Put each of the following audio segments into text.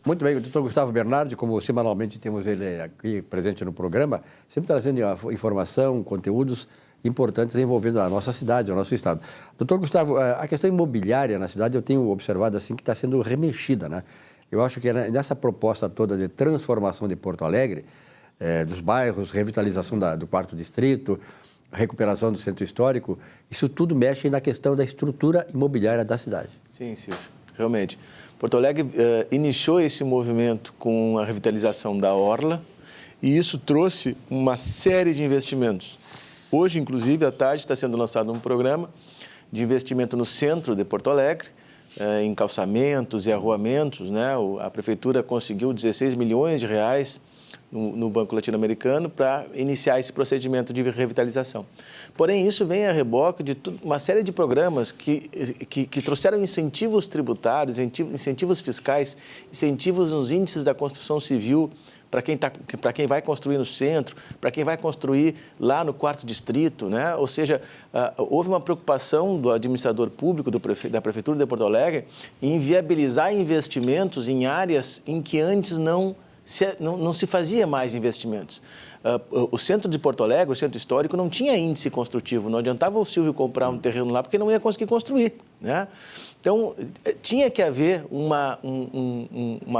Muito bem, o doutor Gustavo Bernardi, como semanalmente temos ele aqui presente no programa, sempre trazendo informação, conteúdos importantes envolvendo a nossa cidade, o nosso estado. Doutor Gustavo, a questão imobiliária na cidade eu tenho observado assim que está sendo remexida, né? Eu acho que nessa proposta toda de transformação de Porto Alegre, dos bairros, revitalização do quarto distrito, recuperação do centro histórico, isso tudo mexe na questão da estrutura imobiliária da cidade. Sim, Silvio, realmente. Porto Alegre iniciou esse movimento com a revitalização da Orla e isso trouxe uma série de investimentos. Hoje, inclusive, à tarde está sendo lançado um programa de investimento no centro de Porto Alegre, em calçamentos e arruamentos, né? A Prefeitura conseguiu 16 milhões de reais no Banco Latino-Americano para iniciar esse procedimento de revitalização. Porém, isso vem a reboque de uma série de programas que trouxeram incentivos tributários, incentivos fiscais, incentivos nos índices da construção civil, para quem vai construir no centro, para quem vai construir lá no quarto distrito, né? Ou seja, houve uma preocupação do administrador público, da Prefeitura de Porto Alegre, em viabilizar investimentos em áreas em que antes não se fazia mais investimentos. O centro de Porto Alegre, o centro histórico, não tinha índice construtivo, não adiantava o Silvio comprar um terreno lá porque não ia conseguir construir, né? Então, tinha que haver uma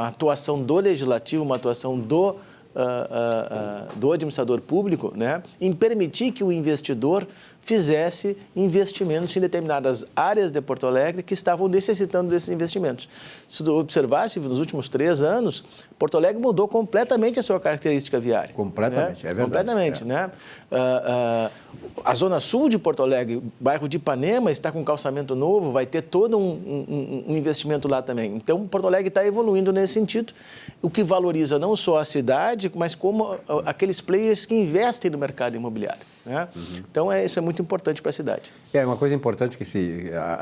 atuação do legislativo, uma atuação do administrador público, né, em permitir que o investidor fizesse investimentos em determinadas áreas de Porto Alegre que estavam necessitando desses investimentos. Se tu observasse, nos últimos 3 anos, Porto Alegre mudou completamente a sua característica viária. Completamente, né? É verdade. Completamente, né? A zona sul de Porto Alegre, bairro de Ipanema, está com calçamento novo, vai ter todo um investimento lá também. Então, Porto Alegre está evoluindo nesse sentido, o que valoriza não só a cidade, mas como aqueles players que investem no mercado imobiliário, né? Então, isso é muito importante para a cidade. É uma coisa importante que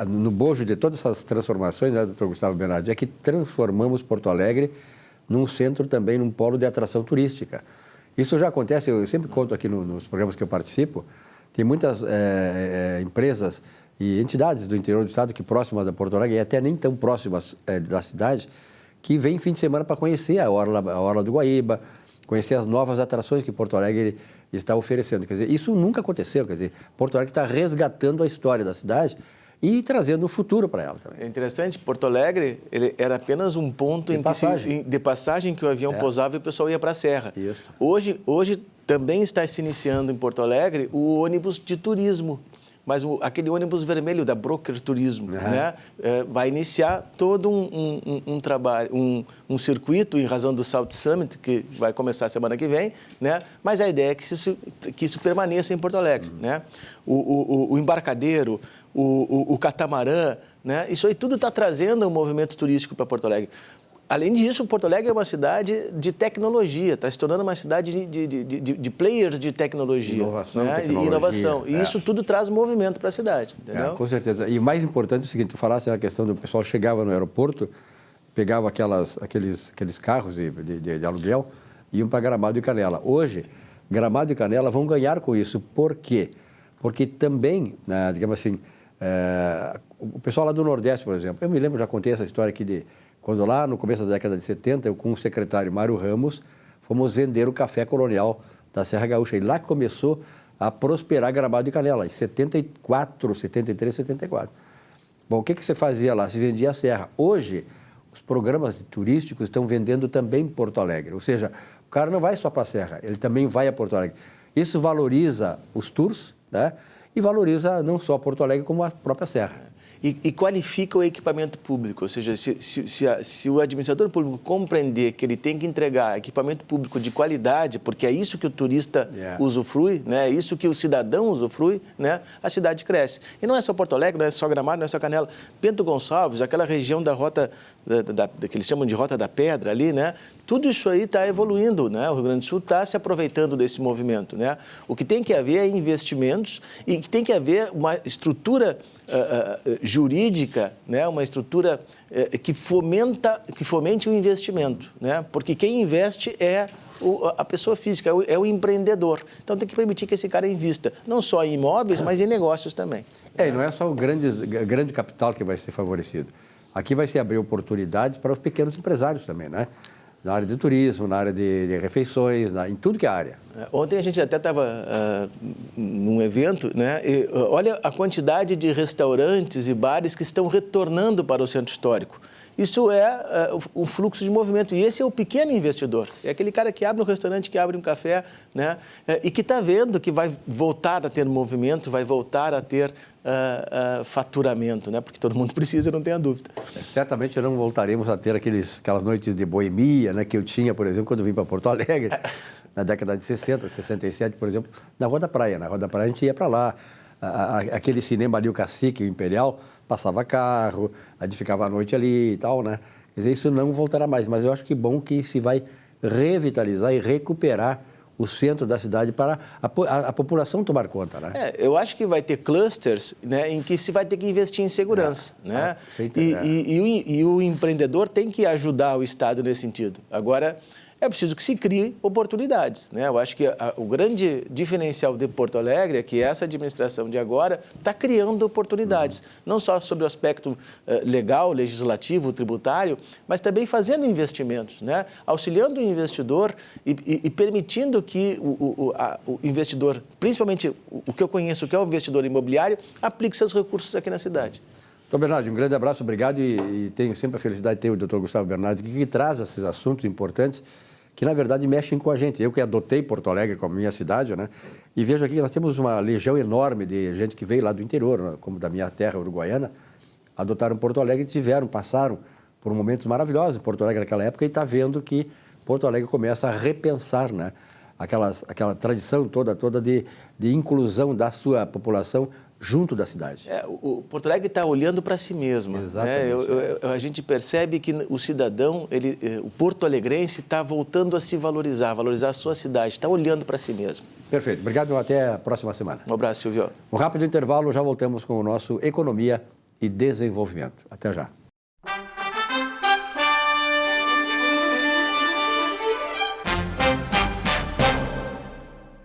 no bojo de todas essas transformações, né, doutor Gustavo Bernardi, é que transformamos Porto Alegre num centro também, num polo de atração turística. Isso já acontece, eu sempre conto aqui nos programas que eu participo, tem muitas empresas e entidades do interior do estado que próximas da Porto Alegre, e até nem tão próximas da cidade, que vêm fim de semana para conhecer a Orla do Guaíba, conhecer as novas atrações que Porto Alegre está oferecendo. Quer dizer, isso nunca aconteceu. Quer dizer, Porto Alegre está resgatando a história da cidade e trazendo o futuro para ela também. É interessante, Porto Alegre ele era apenas um ponto de passagem que o avião pousava e o pessoal ia para a serra. Isso. Hoje também está se iniciando em Porto Alegre o ônibus de turismo. Mas aquele ônibus vermelho da Broker Turismo, né, vai iniciar todo um trabalho, um circuito em razão do South Summit, que vai começar semana que vem, né, mas a ideia é que isso permaneça em Porto Alegre. Né? O embarcadeiro, o catamarã, né, isso aí tudo está trazendo um movimento turístico para Porto Alegre. Além disso, Porto Alegre é uma cidade de tecnologia, está se tornando uma cidade de players de tecnologia. Inovação, né? tecnologia. Inovação. E isso tudo traz movimento para a cidade, entendeu? Com certeza. E o mais importante é o seguinte, tu falasse a questão do pessoal chegava no aeroporto, pegava aqueles carros de aluguel e iam para Gramado e Canela. Hoje, Gramado e Canela vão ganhar com isso. Por quê? Porque também, digamos assim, o pessoal lá do Nordeste, por exemplo, eu me lembro, já contei essa história aqui quando lá no começo da década de 70, eu com o secretário Mário Ramos, fomos vender o café colonial da Serra Gaúcha. E lá que começou a prosperar Gramado e Canela, em 74, 73, 74. Bom, o que você fazia lá? Se vendia a serra. Hoje, os programas turísticos estão vendendo também Porto Alegre. Ou seja, o cara não vai só para a serra, ele também vai a Porto Alegre. Isso valoriza os tours, né? E valoriza não só Porto Alegre, como a própria serra. E qualifica o equipamento público, ou seja, se o administrador público compreender que ele tem que entregar equipamento público de qualidade, porque é isso que o turista usufrui, né? É isso que o cidadão usufrui, né? A cidade cresce. E não é só Porto Alegre, não é só Gramado, não é só Canela. Bento Gonçalves, aquela região da rota, que eles chamam de Rota da Pedra ali, né? Tudo isso aí está evoluindo, né? O Rio Grande do Sul está se aproveitando desse movimento, né? O que tem que haver é investimentos e que tem que haver uma estrutura jurídica, né? Uma estrutura que fomente o investimento, né? Porque quem investe é a pessoa física, é o empreendedor. Então tem que permitir que esse cara invista, não só em imóveis, mas em negócios também. E não é só o grande capital que vai ser favorecido. Aqui vai se abrir oportunidades para os pequenos empresários também, né? Na área de turismo, na área de refeições, em tudo que é área. Ontem a gente até estava num evento, né? E, olha a quantidade de restaurantes e bares que estão retornando para o centro histórico. Isso é o fluxo de movimento. E esse é o pequeno investidor. É aquele cara que abre um restaurante, que abre um café, né? E que está vendo que vai voltar a ter movimento, vai voltar a ter faturamento, né? Porque todo mundo precisa, não tenha dúvida. Certamente não voltaremos a ter aquelas noites de boemia, né, que eu tinha, por exemplo, quando vim para Porto Alegre, na década de 60, 67, por exemplo, na Rua da Praia. Na Rua da Praia a gente ia para lá. Aquele cinema ali, o Cacique, o Imperial, passava carro, a gente ficava à noite ali e tal, né? Quer dizer, isso não voltará mais, mas eu acho que bom que se vai revitalizar e recuperar o centro da cidade para a população tomar conta, né? Eu acho que vai ter clusters, né, em que se vai ter que investir em segurança, né? E o empreendedor tem que ajudar o Estado nesse sentido. Agora, é preciso que se crie oportunidades, né? Eu acho que o grande diferencial de Porto Alegre é que essa administração de agora está criando oportunidades, não só sobre o aspecto legal, legislativo, tributário, mas também fazendo investimentos, né? Auxiliando o investidor e permitindo que o investidor, principalmente o que eu conheço, que é o investidor imobiliário, aplique seus recursos aqui na cidade. Então, Bernardo, um grande abraço, obrigado e tenho sempre a felicidade de ter o Dr. Gustavo Bernardo que traz esses assuntos importantes que, na verdade, mexem com a gente. Eu que adotei Porto Alegre como minha cidade, né? E vejo aqui que nós temos uma legião enorme de gente que veio lá do interior, né? Como da minha terra uruguaiana, adotaram Porto Alegre e passaram por momentos maravilhosos em Porto Alegre naquela época e está vendo que Porto Alegre começa a repensar, né? Aquela tradição toda de inclusão da sua população junto da cidade. O Porto Alegre está olhando para si mesmo. Exatamente. A gente percebe que o cidadão, o porto-alegrense está voltando a se valorizar a sua cidade, está olhando para si mesmo. Perfeito. Obrigado, até a próxima semana. Um abraço, Silvio. Um rápido intervalo, já voltamos com o nosso Economia e Desenvolvimento. Até já.